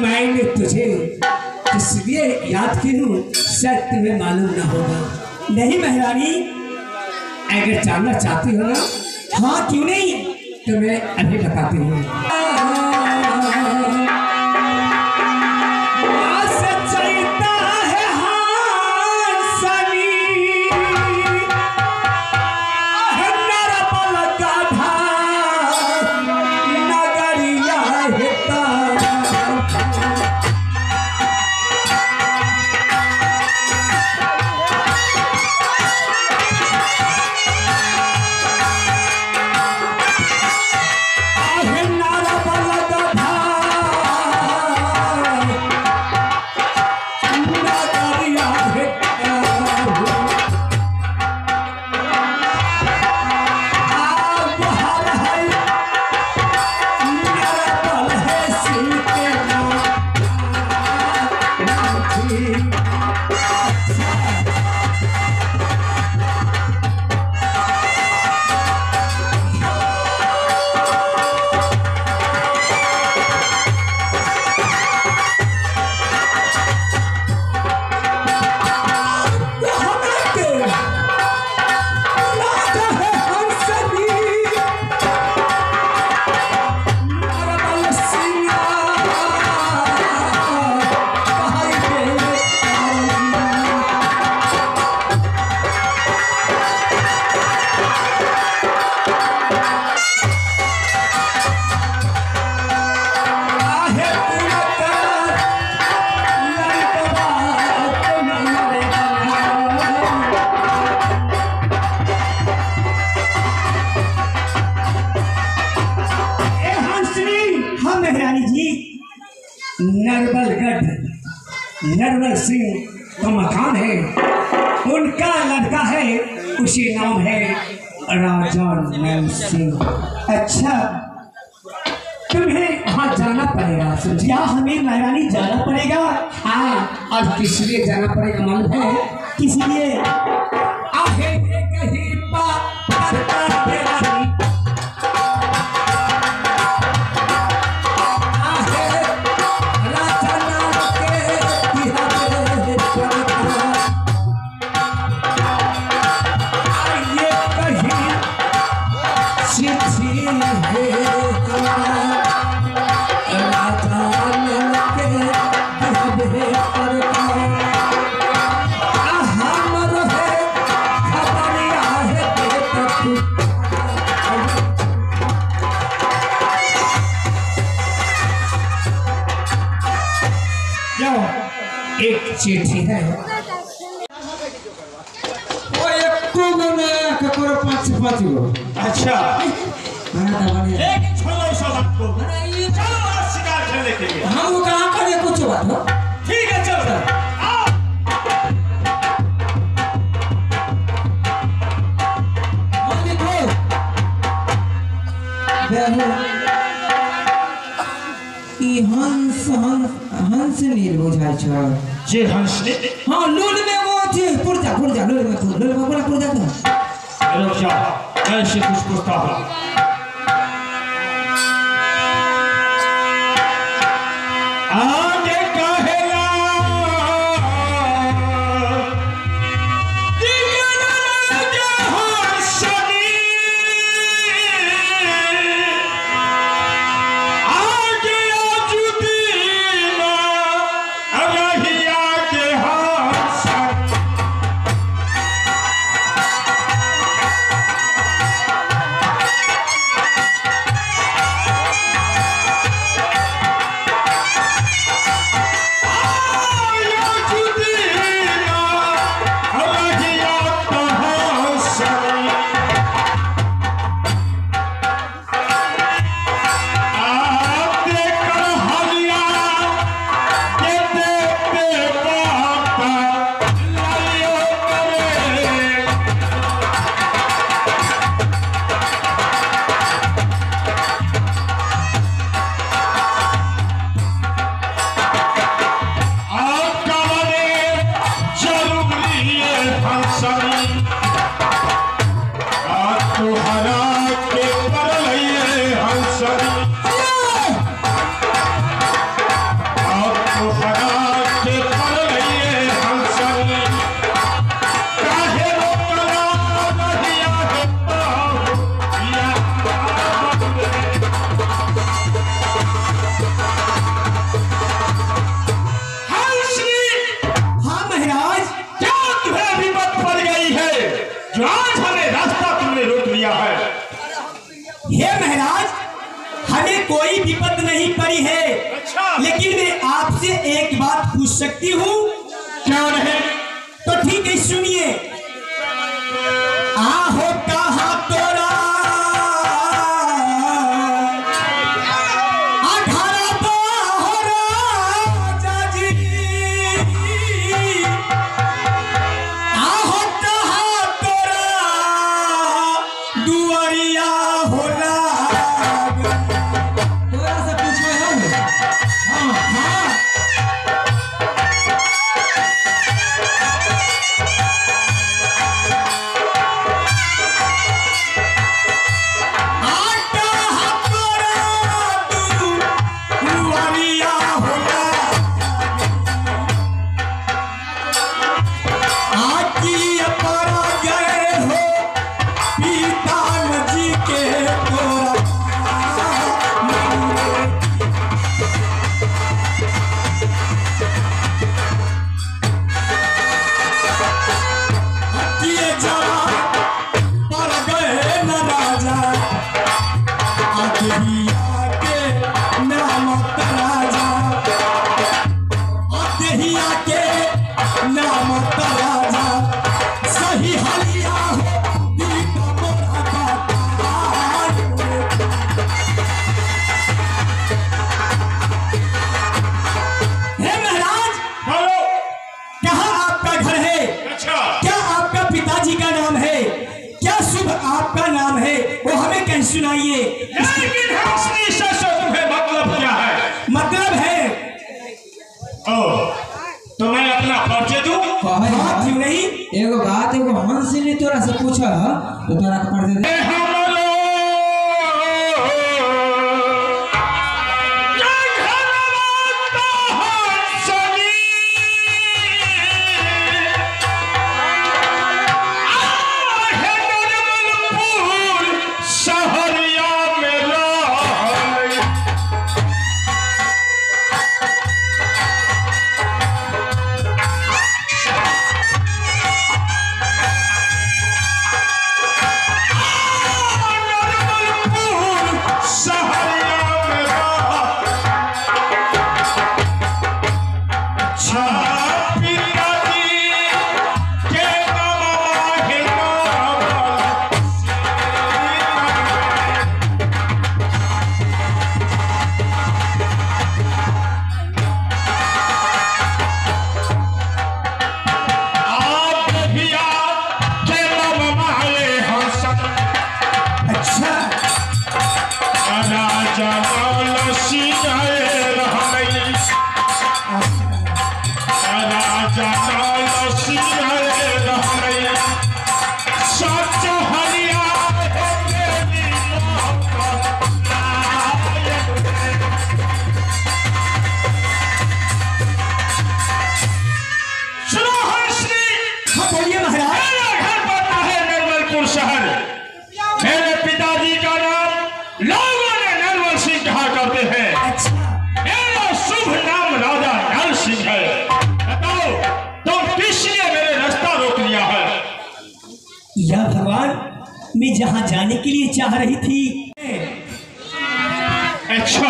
मैंने तुझे इसलिए याद की हूँ, शायद तुम्हें मालूम ना होगा। नहीं महारानी, अगर जानना चाहती हो ना, हाँ क्यों नहीं, तो मैं अभी बताती हूँ। नरवल सिंह का मकान है, उनका लड़का है, उसी नाम है राजा नैल सिंह। अच्छा, तुम्हें वहाँ जाना पड़ेगा। क्या हमें महारानी जाना पड़ेगा? हाँ, और किस लिए जाना पड़ेगा मालूम है? किस लिए? आगे कहीं एक चिट्ठी है, वो एक को ने ककरो 5 गो। अच्छा, लेकिन छोड़ो सब बात को, चलो आज शिकार खेलने के लिए। हम वो कहाँ करे कुछ बात हो? ठीक है चल सर, आओ। हंस नील बुझाई छ जे हंस ने, हाँ लूल में वो थी पुरजा लूल में पूरा पुरजा था। रुक जाओ, ऐसे कुछ पूछता हूँ। आगे कहेगा जो आज हमें रास्ता तुमने रोक लिया है। हे महाराज, हमें कोई विपद नहीं पड़ी है। अच्छा। लेकिन मैं आपसे एक बात पूछ सकती हूँ? क्या नहीं? तो ठीक है, सुनिए। आहो कहाँ तोरा अठारह तो हो राजा जी, आहो कहाँ तोरा दुआरिया हो राग। तोरा से पूछो हम। हाँ हाँ सुनाइए। लेकिन हंसनी से तुम्हें मतलब क्या है? मतलब है तो मैं अपना परिचय दूं? हाँ, क्यों नहीं? एगो बात एगो हंस ने तोरा से पूछा तो तोरा का परिचय दे। या भगवान, मैं जहाँ जाने के लिए चाह रही थी। अच्छा,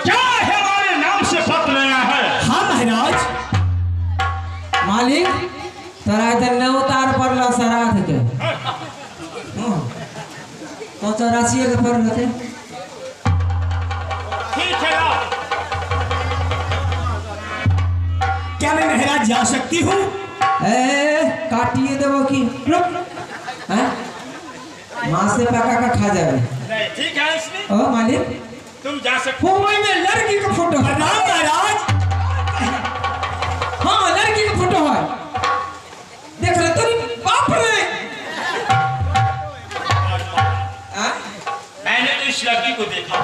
क्या हमारे नाम से पत्र आया है? हाँ महाराज। मालिक तोरा इधर न उतार पड़ला सराध के। तो 84 के पर रहते। ठीक है ना? क्या मैं महाराज जा सकती हूँ? काटिए देवो की माँ से पका का खा जाए। नहीं, ठीक है इसमें। ओ मालिक तुम जा सकते। मोबाइल में लड़की का फोटो है। महाराज, हाँ लड़की का फोटो है। देख रहे तेरी बाप रे। मैंने तो इस लड़की को देखा।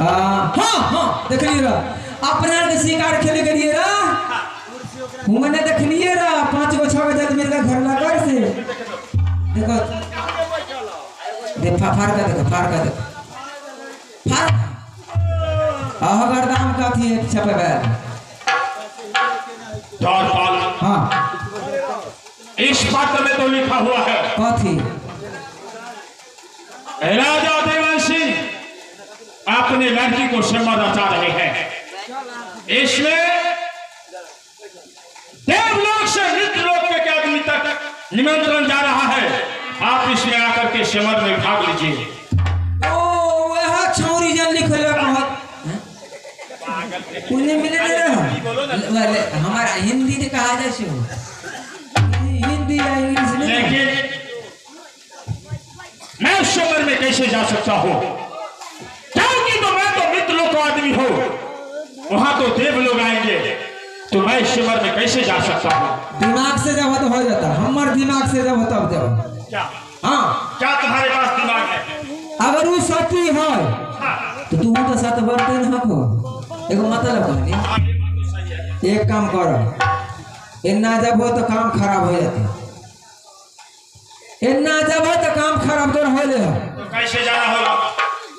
हाँ हाँ देख लिए अपना के शिकार खेले के लिए मैंने देख लिए 5 गो 6 गो जल मिल घर लगा से देखो फाड़ का देखो फाड़ का देखो फाड़ अगर दाम का थी छपे बैल। हाँ, हाँ इस इस पत्र में तो लिखा हुआ है कथी? राजा देवांशी अपने लड़की को सिमर रचा रहे हैं। इसमें देवलोक से मृतलोक के आदमी तक निमंत्रण जा रहा है। आप इसमें आकर के सिमर में भाग लीजिए। ओ वह छोरी जन लिखल बहुत उन्हें मिले ना हमारा हिंदी में कहा जाए सो हिंदी या इंग्लिश में। लेकिन मैं उस सिमर में कैसे जा सकता हूँ? क्योंकि तो मैं तो मृतलोक का आदमी हूँ, वहां तो देव लोग आएंगे, तो मैं इस सिमर में कैसे जा सकता हूँ? दिमाग से जब तो हो जाता, हमारे दिमाग से जब होता जब क्या? हाँ क्या तुम्हारे पास दिमाग है? अगर वो सती है तो तू तो साथ बढ़ते न हो। एगो मतलब कहनी एक काम करो, इन्ना जब हो तो काम खराब हो जाते, इन्ना जब हो तो काम खराब तो हो ले। तो कैसे जाना होगा?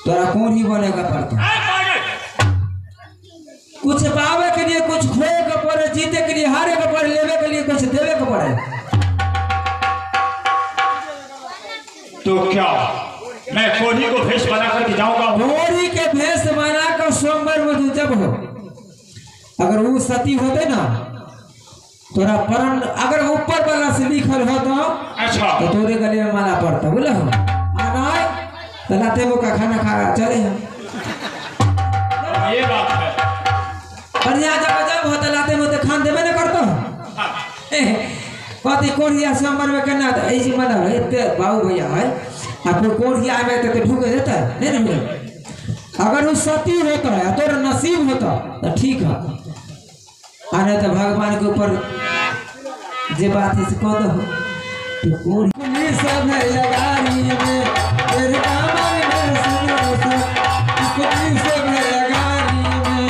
तोरा कौन ही बनेगा पड़ता, कुछ पावे के लिए कुछ खोए के पड़े, जीते के लिए हारे के पड़े, लेवे के लिए कुछ देवे के पड़े। तो क्या मैं कोढ़ी को भेष बना करके जाऊंगा? कोढ़ी के भेष बना कर सोमवार में जब हो, अगर वो सती होते ना तोरा परण अगर ऊपर वाला से लिखल हो अच्छा तो तोरे गले में माला पड़ता बोला हो तो लाते वो का खाना खा चले हम। ये बात है। बढ़िया जब होता लाते वो तो खान देवे ना करतो कति कोढ़िया सोमवार में करना तो ऐसी मना है इतने बाबू भैया है आपको कोढ़िया आवे तो ढूके देता है नहीं ना। अगर वो सती होता है तो नसीब होता तो ठीक है, आने तो भगवान के ऊपर जे बात है से कह दो तो कोढ़ी सब है लगारी में तेरे कामन में सुनो सब कोढ़ी सब है लगारी में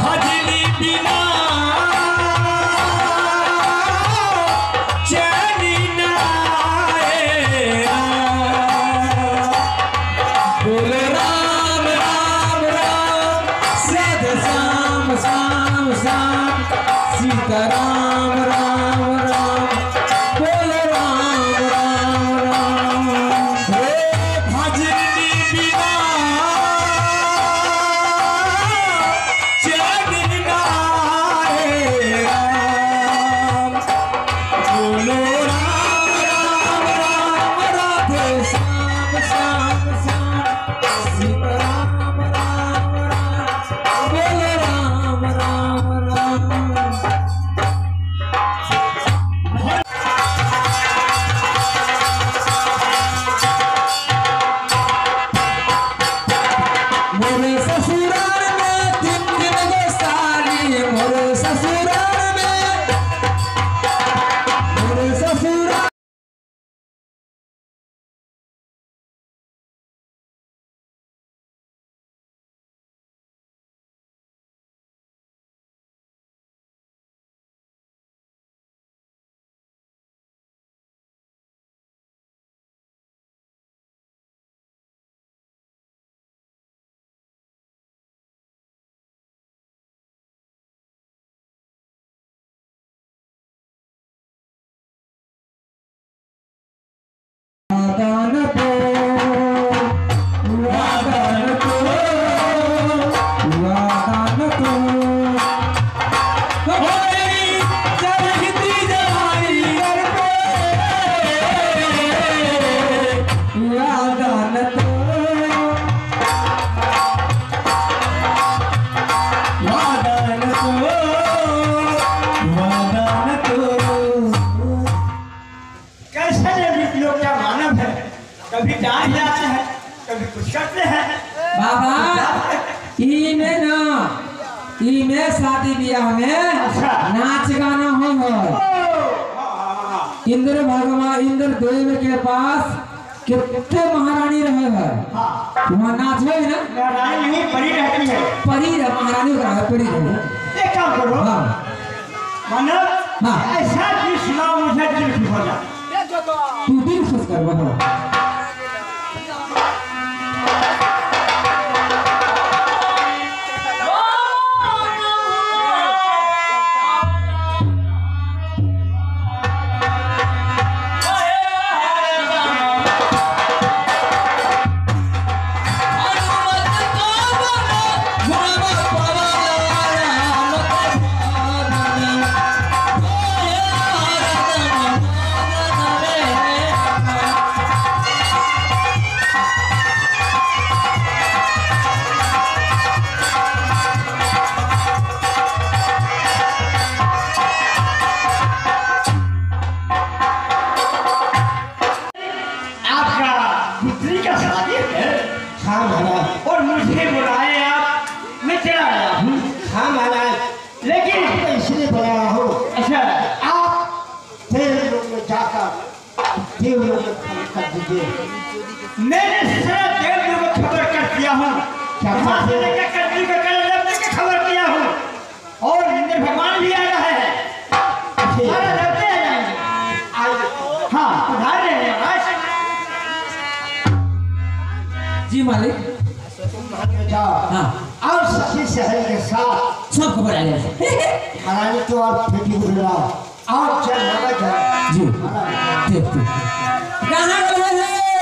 भजनी बिना चैनी ना आएगा। बोले राम राम राम सद शाम शाम शाम सीता राम राम राम बोले राम राम राम हे भजनी बिना चैनी ना आएगा। बोलो राम राम राम राधे श्याम श्याम श्याम सीता राम राम राम बोले राम राम राम। मोरे ससुराल में तीन दिन गोसाली मोरे ससुराल में मोरे ससुराल वादन को वादन को वादन को होई जब हिंदी जवानी कर पे वादन को वादन को वादन को। कैसे ये लोग क्या मानव है, कभी डांस जाते हैं कभी कुछ करते हैं। बाबा इमे ना इमे शादी ब्याह में नाच गाना हो इंद्र भगवान इंद्र देव के पास कितने महारानी रहे हैं वहाँ नाच है ना रानी नहीं परी रहती है। परी रहे महारानी का है परी रहे। एक काम करो हाँ मानव हाँ। ऐसा चीज सुनाओ मुझे दिल खुश हो जाए। तू दिल खुश कर बाबा। देव लोग को खबर कर दीजिए। मैंने सारा देव लोग को खबर कर दिया हूँ, वहाँ से लेकर कटनी को खबर किया हूँ, और इंद्र भगवान भी आ रहे हैं, सारा लड़ते आ जाएंगे। हाँ उधार रहे हैं जी मालिक। हाँ और सखी सहल के साथ सब खबर आ गया महारानी तो और बेटी को बुलाओ और चल लगा जाए जी। देख कहाँ गए हैं